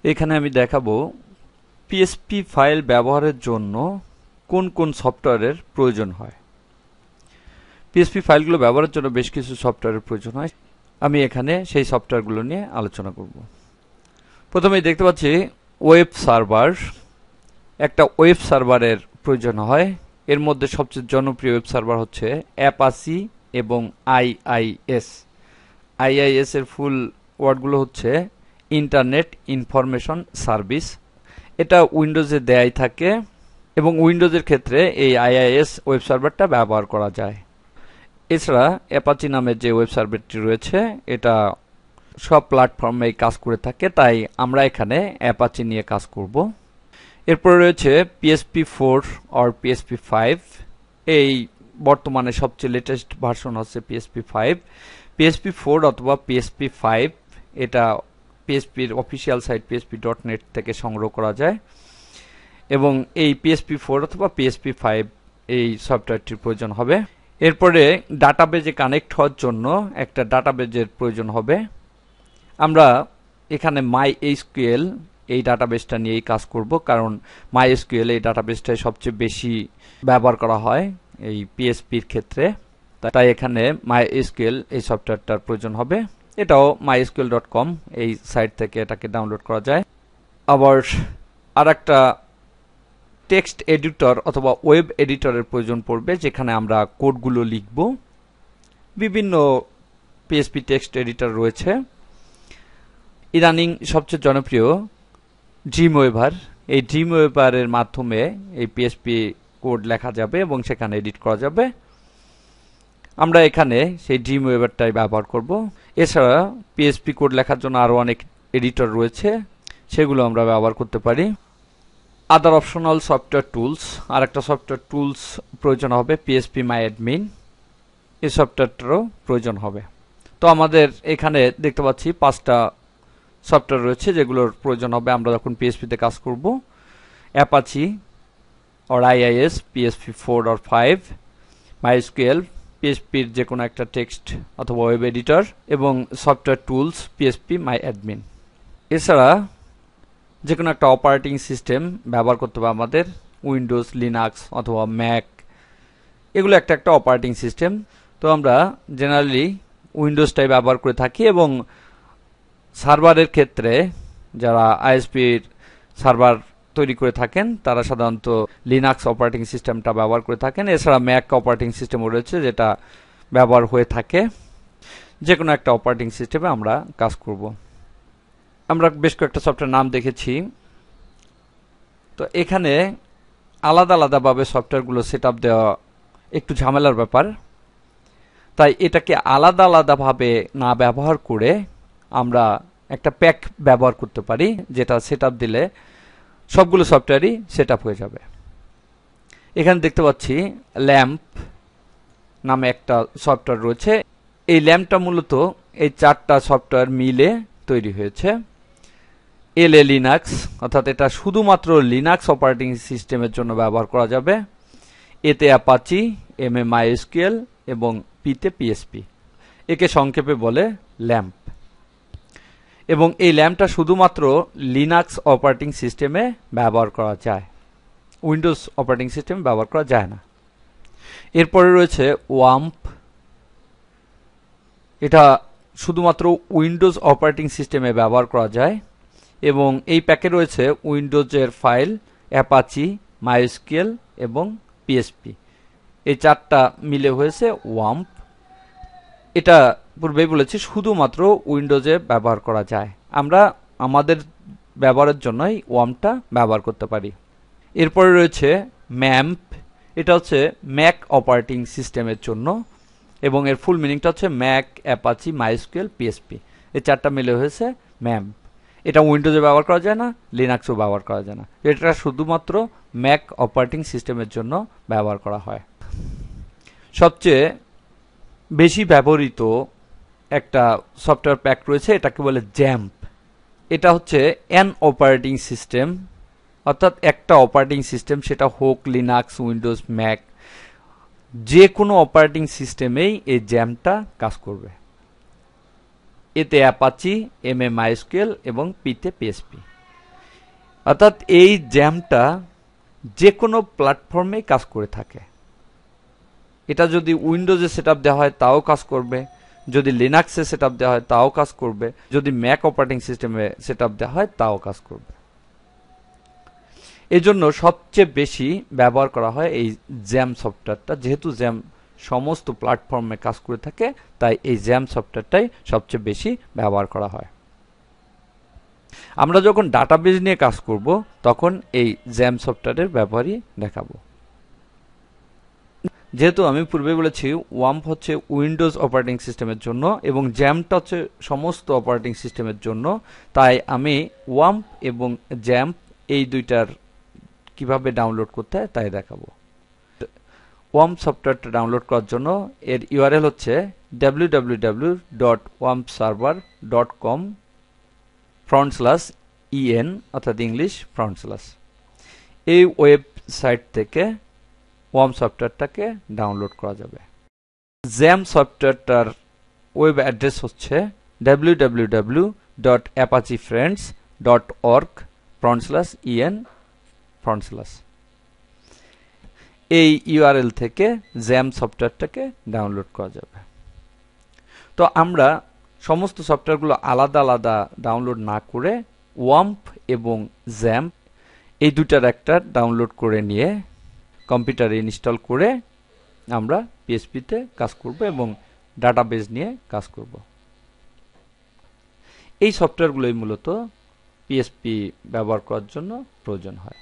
এখানে আমি দেখাবো পিএসপি ফাইল ব্যবহারের জন্য কোন কোন সফটওয়্যারের প্রয়োজন হয়। পিএসপি ফাইলগুলো ব্যবহারের জন্য বেশ কিছু সফটওয়্যারের প্রয়োজন হয়। আমি এখানে সেই সফটওয়্যারগুলো নিয়ে আলোচনা করব। প্রথমেই দেখতে পাচ্ছি ওয়েব সার্ভার। একটা ওয়েব সার্ভারের প্রয়োজন হয়। এর মধ্যে সবচেয়ে জনপ্রিয় ওয়েব সার্ভার হচ্ছে অ্যাপাচি এবং আইআইএস। আইআইএস এর ফুল ওয়ার্ডগুলো হচ্ছে ইন্টারনেট ইনফরমেশন সার্ভিস। এটা উইন্ডোজে দেয়াই থাকে এবং উইন্ডোজের ক্ষেত্রে এই আইআইএস ওয়েব সার্ভারটা ব্যবহার করা যায়। এছাড়া অ্যাপাচি নামের যে ওয়েব সার্ভারটি রয়েছে এটা সব প্ল্যাটফর্মেই কাজ করে থাকে, তাই আমরা এখানে অ্যাপাচি নিয়ে কাজ করব। এরপরে রয়েছে PSP4 or PSP5। এই বর্তমানে সবচেয়ে লেটেস্ট ভার্সন হচ্ছে PSP5। PSP4 অথবা PSP5 এটা পিএসপির অফিসিয়াল সাইট PSP.net থেকে সংগ্রহ করা যায় এবং এই PSP4 অথবা PSP5 এই সফটওয়্যারটির প্রয়োজন হবে। এরপরে ডাটাবেজে কানেক্ট হওয়ার জন্য একটা ডাটাবেজের প্রয়োজন হবে। আমরা এখানে MySQL এই ডাটাবেসটা নিয়েই কাজ করব, কারণ MySQL এই ডাটাবেসটাই সবচেয়ে বেশি ব্যবহার করা হয় এই পিএসপির ক্ষেত্রে, তাই এখানে MySQL এই সফটওয়্যারটার প্রয়োজন হবে। এটাও mysql.com এই সাইট থেকে এটাকে ডাউনলোড করা যায়। আবার আর একটা টেক্সট এডিটর অথবা ওয়েব এডিটরের প্রয়োজন পড়বে, যেখানে আমরা কোডগুলো লিখব। বিভিন্ন পিএসপি টেক্সট এডিটর রয়েছে। ইদানিং সবচেয়ে জনপ্রিয় ড্রিমওয়েভার। এই ড্রিমওয়েভারের মাধ্যমে এই পিএসপি কোড লেখা যাবে এবং সেখানে এডিট করা যাবে। আমরা এখানে সেই ড্রিমওয়েভারটাই ব্যবহার করব। এছাড়া পিএসপি কোড লেখার জন্য আরও অনেক এডিটর রয়েছে, সেগুলো আমরা ব্যবহার করতে পারি। আদার অপশনাল সফটওয়্যার টুলস, আর একটা সফটওয়্যার টুলস প্রয়োজন হবে PSP.MyAdmin। এই সফটওয়্যারটারও প্রয়োজন হবে। তো আমাদের এখানে দেখতে পাচ্ছি 5টা সফটওয়্যার রয়েছে যেগুলোর প্রয়োজন হবে আমরা যখন পিএসপিতে কাজ করব। Apache or IIS PSP4 or 5, MySQL পিএসপির যে কোনো একটা টেক্সট অথবা ওয়েব এডিটর এবং সফটওয়্যার টুলস PSP.MyAdmin। এছাড়া যে কোনো একটা অপারেটিং সিস্টেম ব্যবহার করতে হবে আমাদের, উইন্ডোজ, লিনাক্স অথবা ম্যাক, এগুলো একটা একটা অপারেটিং সিস্টেম। তো আমরা জেনারেলি উইন্ডোজটাই ব্যবহার করে থাকি এবং সার্ভারের ক্ষেত্রে যারা আইএসপির সার্ভার তৈরি করে থাকেন তারা সাধারণত লিনাক্স অপারেটিং সিস্টেমটা ব্যবহার করে থাকেন। এছাড়া ম্যাক অপারেটিং সিস্টেমও রয়েছে যেটা ব্যবহার হয়ে থাকে। যে কোনো একটা অপারেটিং সিস্টেমে আমরা কাজ করব। আমরা বেশ কয়েকটা সফটওয়্যার নাম দেখেছি। তো এখানে আলাদা আলাদাভাবে সফটওয়্যারগুলো সেট আপ দেওয়া একটু ঝামেলার ব্যাপার, তাই এটাকে আলাদা আলাদাভাবে না ব্যবহার করে আমরা একটা প্যাক ব্যবহার করতে পারি, যেটা সেট আপ দিলে সবগুলো সফটওয়্যারই সেট আপ হয়ে যাবে। এখানে দেখতে পাচ্ছি ল্যাম্প নামে একটা সফটওয়্যার রয়েছে। এই ল্যাম্পটা মূলত এই 4টা সফটওয়্যার মিলে তৈরি হয়েছে। এলএ লিনাক্স, অর্থাৎ এটা শুধুমাত্র লিনাক্স অপারেটিং সিস্টেমের জন্য ব্যবহার করা যাবে। এতে অ্যাপাচি, এমএ MySQL এবং পিতে পিএসপি। একে সংক্ষেপে বলে ল্যাম্প। এবং এই ল্যাম্পটা শুধুমাত্র লিনাক্স অপারেটিং সিস্টেমে ব্যবহার করা যায়, উইন্ডোজ অপারেটিং সিস্টেমে ব্যবহার করা যায় না। এরপরে রয়েছে ওয়াম্প। এটা শুধুমাত্র উইন্ডোজ অপারেটিং সিস্টেমে ব্যবহার করা যায় এবং এই প্যাকে রয়েছে উইন্ডোজের ফাইল, অ্যাপাচি, MySQL এবং পিএসপি। এই 4টা মিলে হয়েছে ওয়াম্প। এটা পূর্বেই বলেছি শুধুমাত্র উইন্ডোজে ব্যবহার করা যায়। আমরা আমাদের ব্যবহারের জন্যই ওয়াম্পটা ব্যবহার করতে পারি। এরপরে রয়েছে ম্যাম্প। এটা হচ্ছে ম্যাক অপারেটিং সিস্টেমের জন্য এবং এর ফুল মিনিংটা হচ্ছে ম্যাক, অ্যাপাচি, MySQL, পিএসপি। এই 4টা মিলে হয়েছে ম্যাম্প। এটা উইন্ডোজে ব্যবহার করা যায় না, লিনাক্সও ব্যবহার করা যায় না। এটা শুধুমাত্র ম্যাক অপারেটিং সিস্টেমের জন্য ব্যবহার করা হয়। সবচেয়ে বেশি ব্যবহৃত একটা সফটওয়্যার প্যাক রয়েছে, এটাকে বলে জ্যাম্প। এটা হচ্ছে অ্যান অপারেটিং সিস্টেম, অর্থাৎ একটা অপারেটিং সিস্টেম, সেটা হোক লিনাক্স, উইন্ডোজ, ম্যাক, যে কোনো অপারেটিং সিস্টেমেই এই জ্যাম্পটা কাজ করবে। এতে অ্যাপাচি, এমএ MySQL এবং পিতে পিএসপি। অর্থাৎ এই জ্যামটা যে কোনো প্ল্যাটফর্মে কাজ করে থাকে। এটা যদি উইন্ডোজে সেটআপ দেওয়া হয় তাও কাজ করবে, যদি লিনাক্সে সেটআপ দেওয়া হয় তাও কাজ করবে, যদি ম্যাক অপারেটিং সিস্টেমে সেটআপ দেওয়া হয় তাও কাজ করবে। এজন্য সবচেয়ে বেশি ব্যবহার করা হয় এই জ্যাম সফটওয়্যারটা। যেহেতু জ্যাম সমস্ত প্ল্যাটফর্মে কাজ করে থাকে, তাই এই জ্যাম সফটওয়্যারটাই সবচেয়ে বেশি ব্যবহার করা হয়। আমরা যখন ডাটাবেজ নিয়ে কাজ করব তখন এই জ্যাম সফটওয়্যারের ব্যবহারই দেখাবো। যেহেতু আমি পূর্বে বলেছি ওয়াম্প হচ্ছে উইন্ডোজ অপারেটিং সিস্টেমের জন্য এবং জ্যামটা হচ্ছে সমস্ত অপারেটিং সিস্টেমের জন্য, তাই আমি ওয়াম্প এবং জ্যাম্প এই দুইটার কিভাবে ডাউনলোড করতে হয় তাই দেখাবো। ওয়াম্প সফটওয়্যারটা ডাউনলোড করার জন্য এর ইউআরএল হচ্ছে www.wampserver.com/en অর্থাৎ ইংলিশ /। এই ওয়েবসাইট থেকে ওয়াম্প সফটওয়্যারটাকে ডাউনলোড করা যাবে। জ্যাম সফটওয়্যারটার ওয়েব অ্যাড্রেস হচ্ছে www.apachefriends.org/en/। এই ইউআরএল থেকে জ্যাম সফটওয়্যারটাকে ডাউনলোড করা যাবে। তো আমরা সমস্ত সফটওয়্যারগুলো আলাদা আলাদা ডাউনলোড না করে ওয়াম্প এবং জ্যাম এই দুটার একটা ডাউনলোড করে নিয়ে কম্পিউটারে ইনস্টল করে আমরা পিএসপিতে কাজ করব এবং ডাটাবেজ নিয়ে কাজ করব। এই সফটওয়্যারগুলোই মূলত পিএসপি ব্যবহার করার জন্য প্রয়োজন হয়।